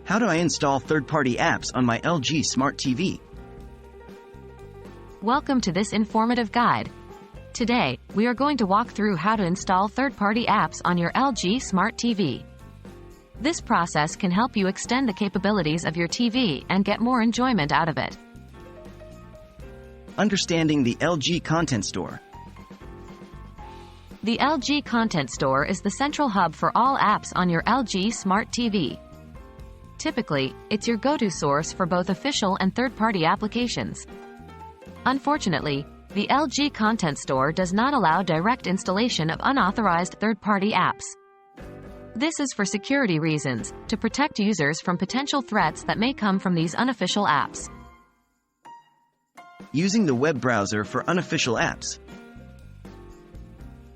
How do I install third-party apps on my LG Smart TV? Welcome to this informative guide. Today, we are going to walk through how to install third-party apps on your LG Smart TV. This process can help you extend the capabilities of your TV and get more enjoyment out of it. Understanding the LG Content Store. The LG Content Store is the central hub for all apps on your LG Smart TV. Typically, it's your go-to source for both official and third-party applications. Unfortunately, the LG Content Store does not allow direct installation of unauthorized third-party apps. This is for security reasons, to protect users from potential threats that may come from these unofficial apps. Using the web browser for unofficial apps.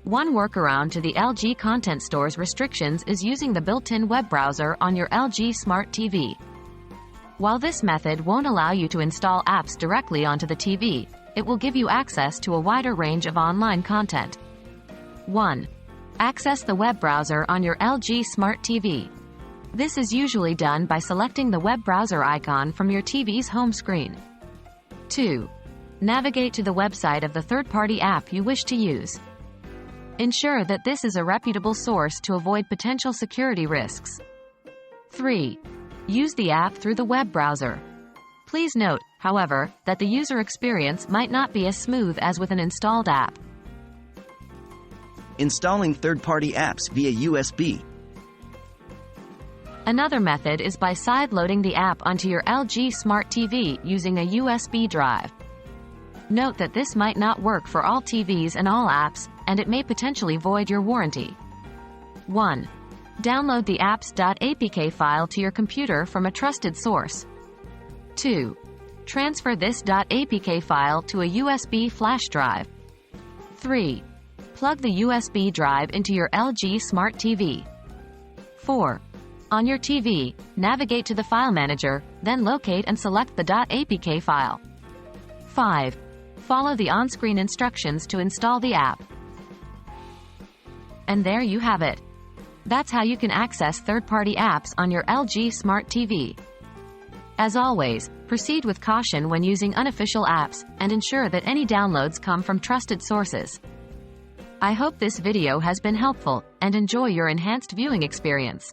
One workaround to the LG Content Store's restrictions is using the built-in web browser on your LG Smart TV. While this method won't allow you to install apps directly onto the TV, it will give you access to a wider range of online content. 1. Access the web browser on your LG Smart TV. This is usually done by selecting the web browser icon from your TV's home screen. 2. Navigate to the website of the third-party app you wish to use. Ensure that this is a reputable source to avoid potential security risks. 3. Use the app through the web browser. Please note, however, that the user experience might not be as smooth as with an installed app. Installing third-party apps via USB. Another method is by sideloading the app onto your LG Smart TV using a USB drive. Note that this might not work for all TVs and all apps, and it may potentially void your warranty. 1. Download the apps.apk file to your computer from a trusted source. 2. Transfer this .apk file to a USB flash drive. 3. Plug the USB drive into your LG Smart TV. 4. On your TV, navigate to the File Manager, then locate and select the .apk file. 5. Follow the on-screen instructions to install the app. And there you have it. That's how you can access third-party apps on your LG Smart TV. As always, proceed with caution when using unofficial apps, and ensure that any downloads come from trusted sources. I hope this video has been helpful, and enjoy your enhanced viewing experience.